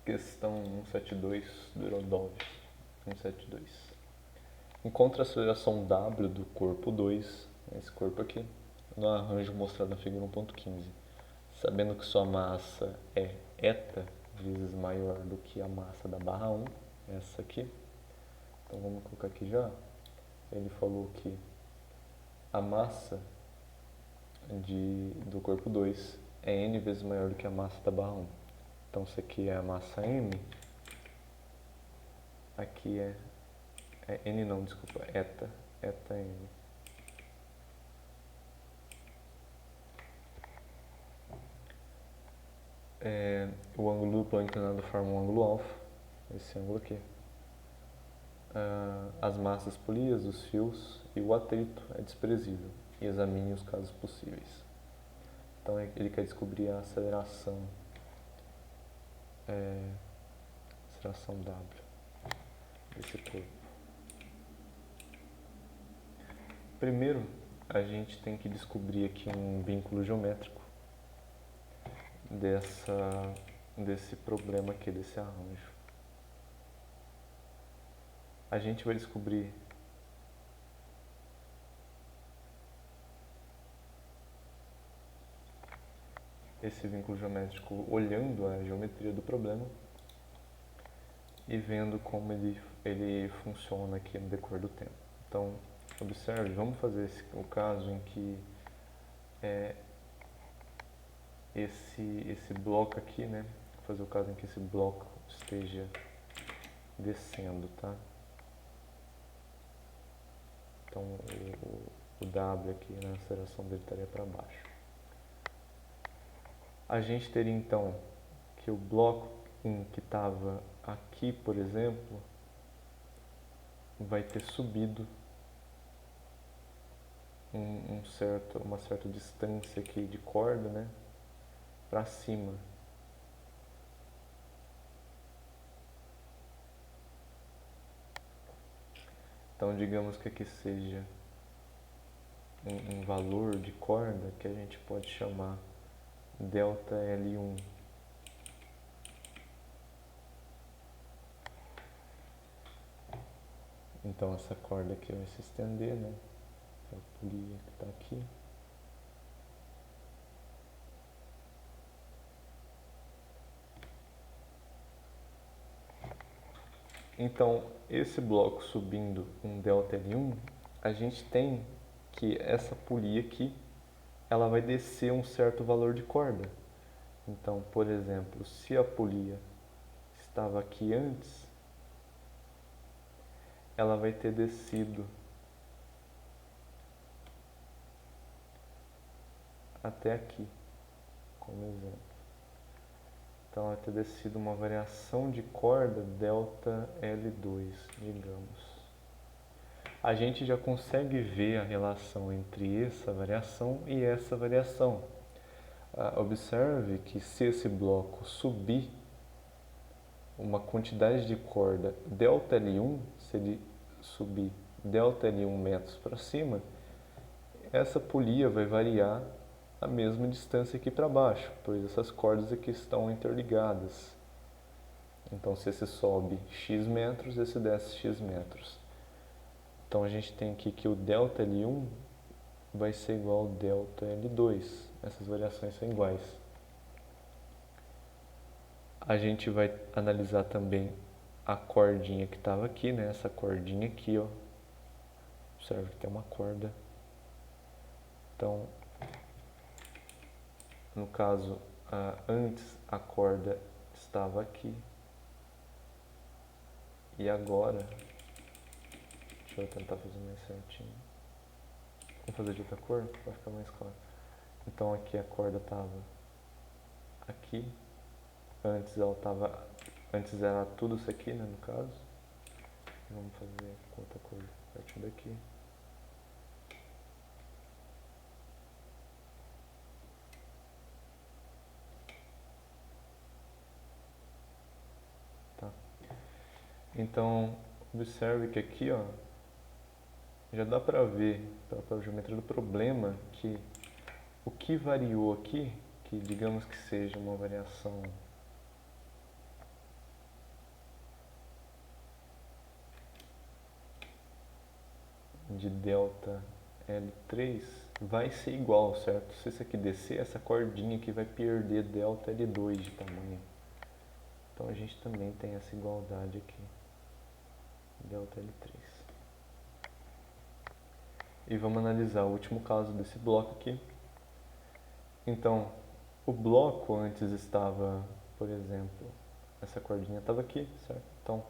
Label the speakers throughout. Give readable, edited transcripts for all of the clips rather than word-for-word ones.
Speaker 1: Questão 172 do Eurodov. 172. Encontre a aceleração W do corpo 2, esse corpo aqui, no arranjo mostrado na figura 1.15. Sabendo que sua massa é eta vezes maior do que a massa da barra 1, essa aqui. Então vamos colocar aqui já. Ele falou que a massa do corpo 2 é n vezes maior do que a massa da barra 1. Então isso aqui é a massa m, aqui é n não, desculpa, eta m. O ângulo duplo inclinado forma um ângulo alfa, esse ângulo aqui. As massas polias, os fios e o atrito é desprezível, e examine os casos possíveis. Então ele quer descobrir a aceleração W desse corpo. Primeiro, a gente tem que descobrir aqui um vínculo geométrico desse problema aqui, desse arranjo. A gente vai descobrir esse vínculo geométrico olhando a geometria do problema e vendo como ele funciona aqui no decorrer do tempo. Então, observe, vamos fazer o caso em que esse bloco aqui, né? Vou fazer o caso em que esse bloco esteja descendo, tá? Então, o W aqui na aceleração dele estaria para baixo. A gente teria então que o bloco que estava aqui, por exemplo, vai ter subido uma certa distância aqui de corda, né, para cima. Então, digamos que aqui seja um valor de corda que a gente pode chamar delta L1. Então essa corda aqui vai se estender, né? A polia que está aqui. Então esse bloco subindo um delta L1, a gente tem que essa polia aqui, ela vai descer um certo valor de corda. Então, por exemplo, se a polia estava aqui antes, ela vai ter descido até aqui, como exemplo. Então, vai ter descido uma variação de corda delta L2, digamos. A gente já consegue ver a relação entre essa variação e essa variação. Observe que se esse bloco subir uma quantidade de corda delta L1, se ele subir delta L1 metros para cima, essa polia vai variar a mesma distância aqui para baixo, pois essas cordas aqui estão interligadas. Então, se esse sobe x metros, esse desce x metros. Então, a gente tem aqui que o delta L1 vai ser igual ao delta L2. Essas variações são iguais. A gente vai analisar também a cordinha que estava aqui, né? Essa cordinha aqui, ó. Observe que tem uma corda. Então, no caso, antes a corda estava aqui. E agora, deixa eu tentar fazer mais certinho. Vamos fazer de outra cor para ficar mais claro. Então aqui a corda estava aqui. Antes era tudo isso aqui, né, no caso. Vamos fazer com outra cor a partir daqui. Tá. Então, observe que aqui, ó, já dá para ver pela geometria do problema que o que variou aqui, que digamos que seja uma variação de delta L3 vai ser igual, certo? Se isso aqui descer, essa cordinha aqui vai perder delta L2 de tamanho. Então a gente também tem essa igualdade aqui, delta L3. E vamos analisar o último caso desse bloco aqui. Então, o bloco antes estava, por exemplo, essa cordinha estava aqui, certo? Então,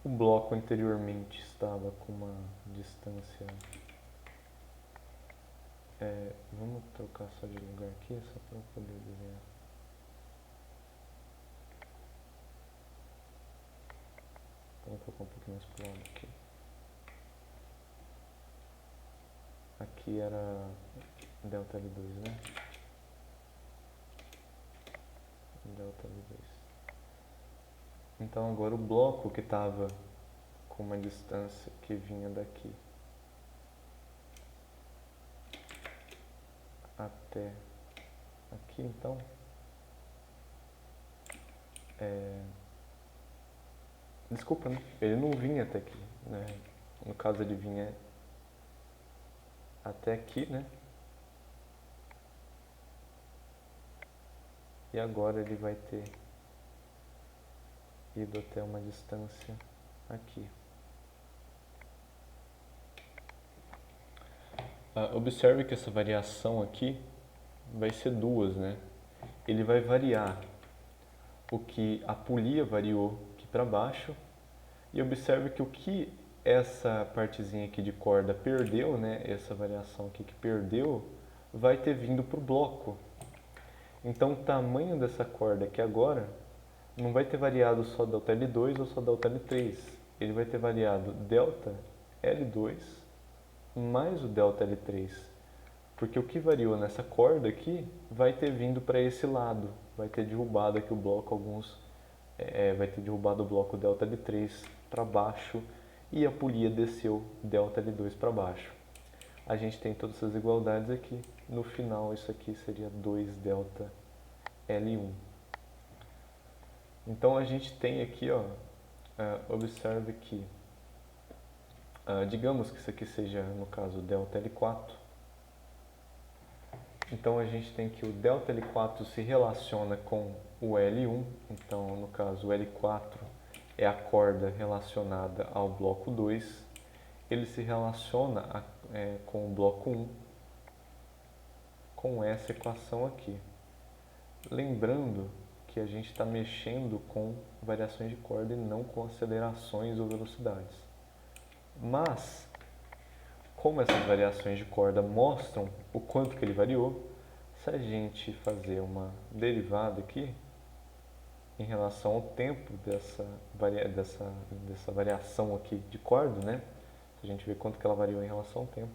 Speaker 1: o bloco anteriormente estava com uma distância... vamos trocar só de lugar aqui, só para eu poder desenhar. Vamos colocar um pouquinho mais para o lado aqui. Aqui era delta L2, né? Delta L2. Então agora o bloco que estava com uma distância que vinha daqui até aqui, então, desculpa, né? Ele não vinha até aqui, né? No caso ele vinha até aqui, né? E agora ele vai ter ido até uma distância aqui. Observe que essa variação aqui vai ser duas, né? Ele vai variar o que a polia variou aqui para baixo, e observe que o que essa partezinha aqui de corda perdeu, né? Essa variação aqui que perdeu, vai ter vindo para o bloco. Então o tamanho dessa corda aqui agora não vai ter variado só delta L2 ou só delta L3. Ele vai ter variado delta L2 mais o delta L3. Porque o que variou nessa corda aqui vai ter vindo para esse lado. Vai ter derrubado aqui o bloco vai ter derrubado o bloco delta L3 para baixo e a polia desceu delta L2 para baixo. A gente tem todas essas igualdades aqui. No final isso aqui seria 2 delta L1. Então a gente tem aqui, ó, observe que, digamos que isso aqui seja, no caso, delta L4. Então a gente tem que o delta L4 se relaciona com o L1. Então, no caso, o L4 é a corda relacionada ao bloco 2. Ele se relaciona com o bloco 1 com essa equação aqui. Lembrando que a gente está mexendo com variações de corda e não com acelerações ou velocidades. Mas, como essas variações de corda mostram o quanto que ele variou, se a gente fazer uma derivada aqui em relação ao tempo dessa variação aqui de corda, né? Se a gente ver quanto que ela variou em relação ao tempo,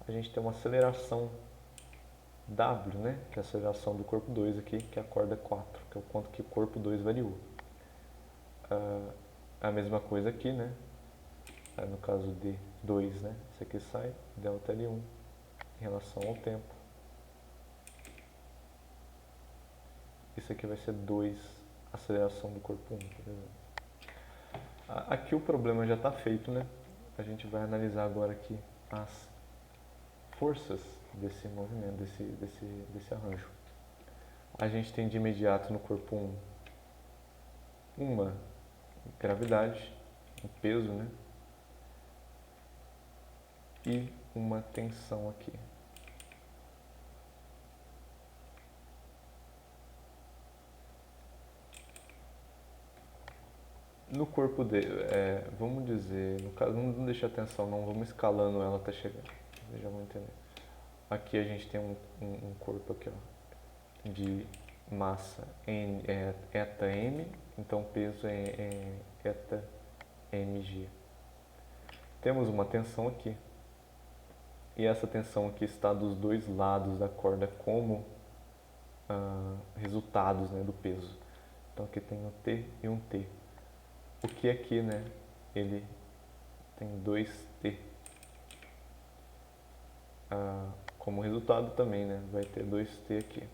Speaker 1: a gente tem uma aceleração W, né? Que é a aceleração do corpo 2 aqui, que é a corda 4, que é o quanto que o corpo 2 variou. A mesma coisa aqui, né? No caso de 2, né? Isso aqui sai delta L1 em relação ao tempo. Isso aqui vai ser 2, aceleração do corpo 1, por exemplo. Aqui o problema já está feito, né? A gente vai analisar agora aqui as forças desse movimento, desse arranjo. A gente tem de imediato no corpo 1 uma gravidade, um peso, né? E uma tensão aqui. No corpo dele, vamos dizer, no caso, não deixa a tensão não, vamos escalando ela até chegar. Vocês já vão entender. Aqui a gente tem um corpo aqui, ó, de massa eta m, então peso é eta mg. Temos uma tensão aqui. E essa tensão aqui está dos dois lados da corda como resultados, né, do peso. Então aqui tem um T e um T. O que aqui, né, ele tem 2T. Como resultado também, né, vai ter 2T aqui.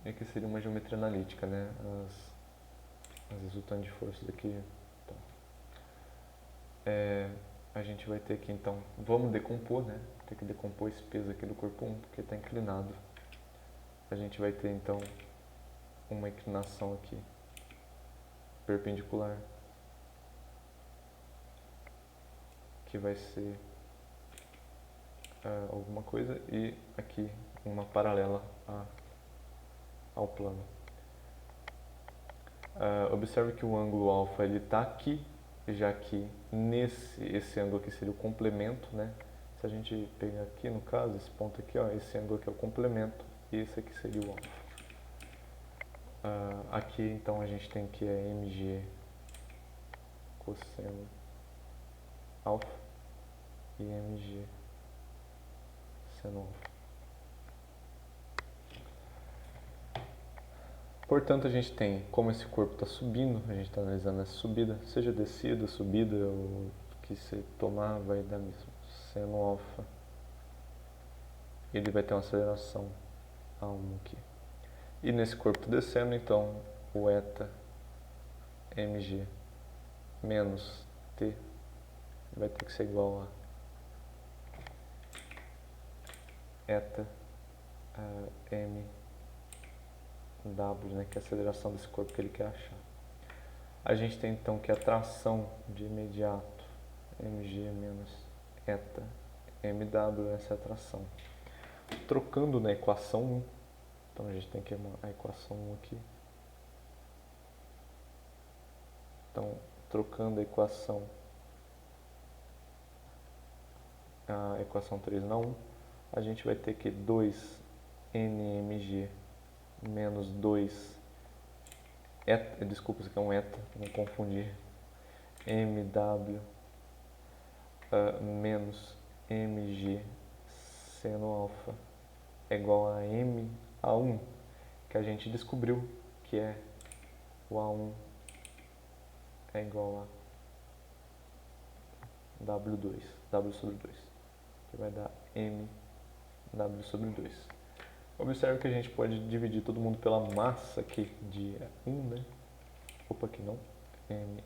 Speaker 1: E aqui seria uma geometria analítica, né, as resultantes de forças aqui. Tá. a gente vai ter aqui então, vamos decompor, né? Tem que decompor esse peso aqui do corpo 1, porque está inclinado. A gente vai ter então uma inclinação aqui perpendicular, que vai ser alguma coisa, e aqui uma paralela ao plano. Observe que o ângulo alfa ele está aqui, já que esse ângulo aqui seria o complemento, né? Se a gente pegar aqui no caso, esse ponto aqui, ó, esse ângulo aqui é o complemento e esse aqui seria o alfa. Aqui então a gente tem que é mg cosseno alfa e mg seno alfa. Portanto, a gente tem, como esse corpo está subindo, a gente está analisando essa subida, seja descida, subida, o que você tomar vai dar mesmo. Seno alfa, ele vai ter uma aceleração A1 aqui. E nesse corpo descendo, então, o eta mg menos t vai ter que ser igual a eta mw, né, que é a aceleração desse corpo que ele quer achar. A gente tem então que a tração de imediato mg menos eta mw, essa é a tração. Trocando na equação 1, então a gente tem que a equação 1 aqui. Então, trocando a equação 3 na 1, a gente vai ter que 2nmg menos 2 eta, desculpa, isso aqui é um eta, não confundir, mw menos mg seno alfa é igual a m a1, que a gente descobriu que é o A1 é igual a W2, W sobre 2, que vai dar M W sobre 2. Observe que a gente pode dividir todo mundo pela massa aqui de 1, né? Opa, aqui não. M.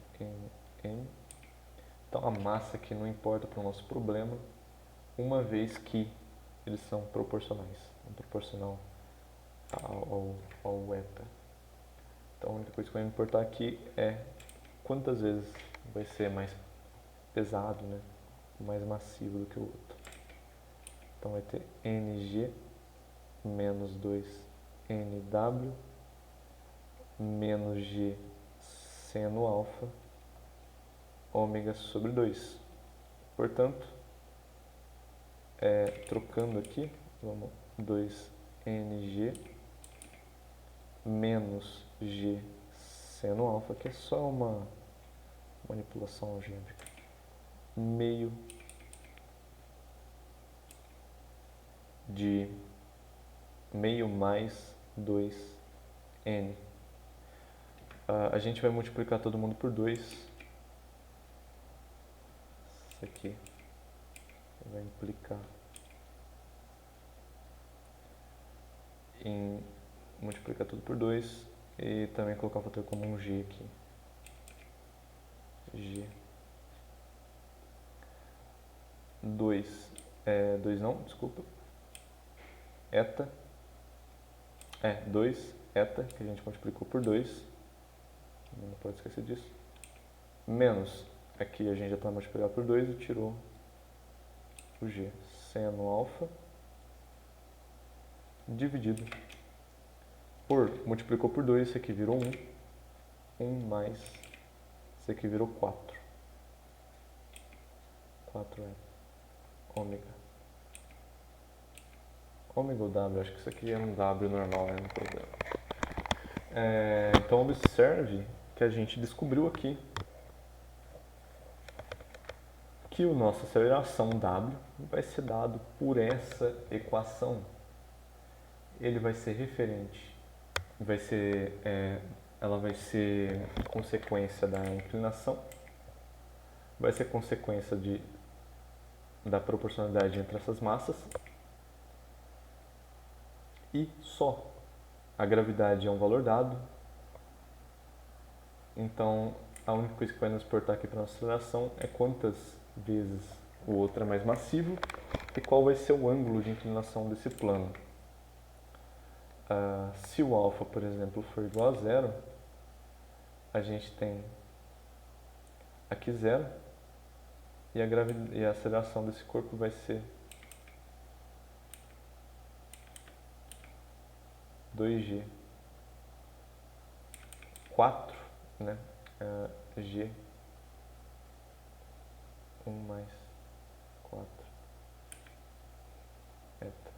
Speaker 1: Então a massa aqui não importa para o nosso problema, uma vez que eles são proporcionais, proporcional ao eta. Então a única coisa que vai importar aqui é quantas vezes vai ser mais pesado, né? Mais massivo do que o outro. Então vai ter Ng menos 2Nw menos G seno alfa ômega sobre 2. Portanto, trocando aqui, vamos 2Ng menos G seno alfa, que é só uma manipulação algébrica, meio de meio mais 2n. A gente vai multiplicar todo mundo por 2. Isso aqui vai implicar em multiplicar tudo por 2 e também colocar o fator comum g aqui. G 2 não, desculpa, eta 2 eta, que a gente multiplicou por 2, não pode esquecer disso, menos, aqui a gente já está multiplicando por 2 e tirou o g seno alfa dividido por, multiplicou por 2, isso aqui virou 1 mais, isso aqui virou 4 é ômega ou W, acho que isso aqui é um W normal, né? Não tem problema. Então observe que a gente descobriu aqui que a nossa aceleração W vai ser dado por essa equação. Ele vai ser referente, ela vai ser consequência da inclinação, vai ser consequência da proporcionalidade entre essas massas, e só. A gravidade é um valor dado, então a única coisa que vai nos importar aqui para a nossa aceleração é quantas vezes o outro é mais massivo e qual vai ser o ângulo de inclinação desse plano. Se o alfa, por exemplo, for igual a zero, a gente tem aqui zero e a aceleração desse corpo vai ser 2g 4, né? G 1 mais 4 eta.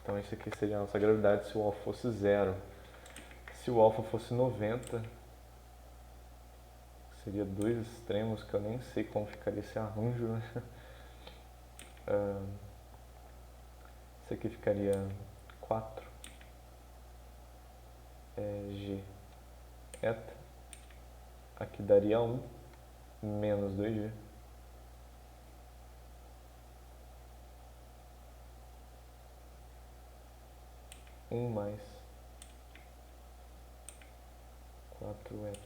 Speaker 1: Então isso aqui seria a nossa gravidade se o alfa fosse 0. Se o alfa fosse 90, seria dois extremos que eu nem sei como ficaria esse arranjo, né? Isso aqui ficaria 4 G eta. Aqui daria 1 menos 2G. Mais 4 eta.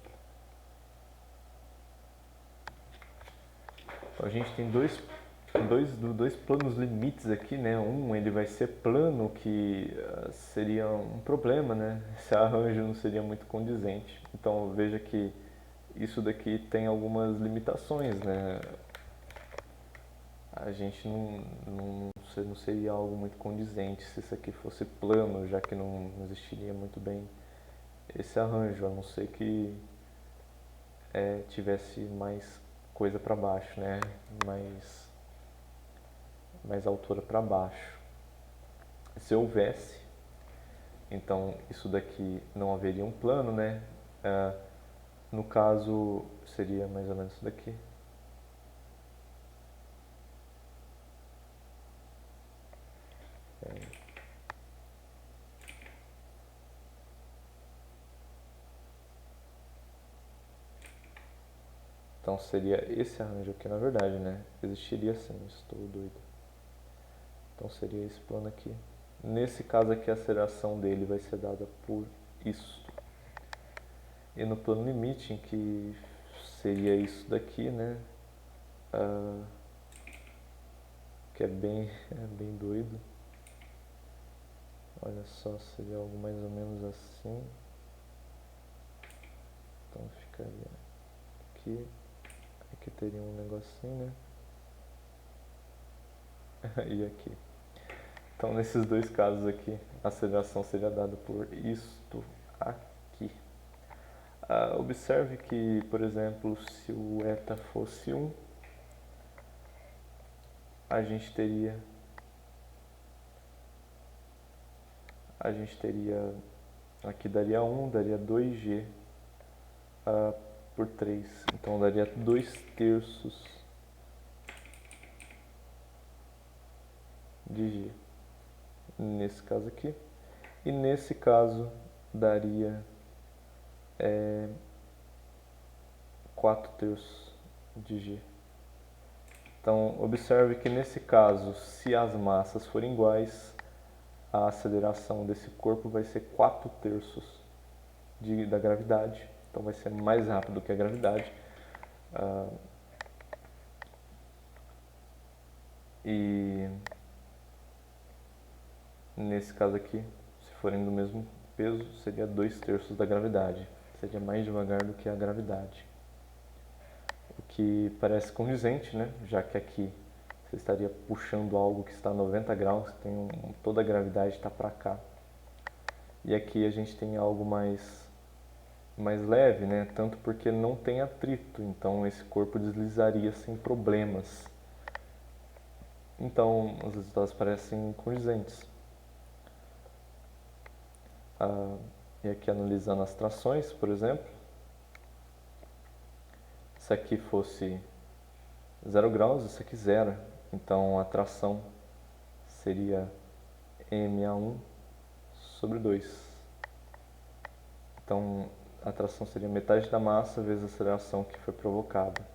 Speaker 1: Então a gente tem dois planos limites aqui, né? Um ele vai ser plano, que seria um problema, né? Esse arranjo não seria muito condizente. Então veja que isso daqui tem algumas limitações, né? A gente não seria algo muito condizente se isso aqui fosse plano, já que não existiria muito bem esse arranjo, a não ser que tivesse mais coisa para baixo, né? Mais altura para baixo. Se houvesse, então isso daqui não haveria um plano, né? No caso, seria mais ou menos isso daqui. Então seria esse arranjo aqui, na verdade, né? Existiria sim, estou doido. Então seria esse plano aqui. Nesse caso aqui, a aceleração dele vai ser dada por isso. E no plano limite, em que seria isso daqui, né? Que é bem doido. Olha só, seria algo mais ou menos assim. Então ficaria aqui. Aqui teria um negocinho, né? E aqui. Então nesses dois casos aqui, a aceleração seria dada por isto aqui. Observe que, por exemplo, se o eta fosse 1, a gente teria aqui daria 1, daria 2g por 3, então daria 2/3 de g nesse caso aqui, e nesse caso daria 4/3 de g. Então observe que nesse caso, se as massas forem iguais, a aceleração desse corpo vai ser 4/3 da gravidade, então vai ser mais rápido que a gravidade. E nesse caso aqui, se forem do mesmo peso, seria 2/3 da gravidade, seria mais devagar do que a gravidade. O que parece condizente, né? Já que aqui você estaria puxando algo que está a 90 graus, toda a gravidade está para cá. E aqui a gente tem algo mais leve, né? Tanto porque não tem atrito, então esse corpo deslizaria sem problemas. Então os resultados parecem condizentes. E aqui analisando as trações, por exemplo, se aqui fosse 0 graus, isso aqui 0. Então a tração seria ma1 sobre 2. Então a tração seria metade da massa vezes a aceleração que foi provocada.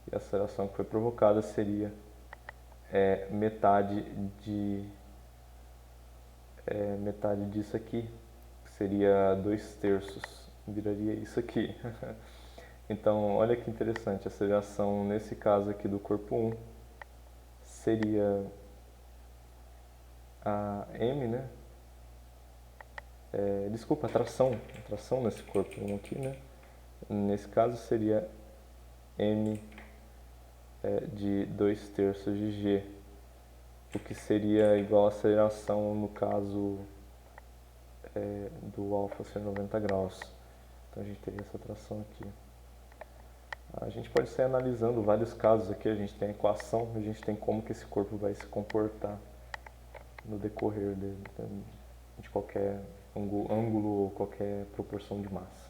Speaker 1: E a aceleração que foi provocada seria metade disso aqui, que seria 2/3, viraria isso aqui. Então, olha que interessante, a aceleração nesse caso aqui do corpo 1 seria a m, né? Desculpa, a tração nesse corpo 1 aqui, né? Nesse caso seria m de 2/3 de g, o que seria igual a aceleração no caso do alfa ser 90 graus. Então a gente teria essa tração aqui. A gente pode sair analisando vários casos aqui, a gente tem a equação, a gente tem como que esse corpo vai se comportar no decorrer de qualquer ângulo ou qualquer proporção de massa.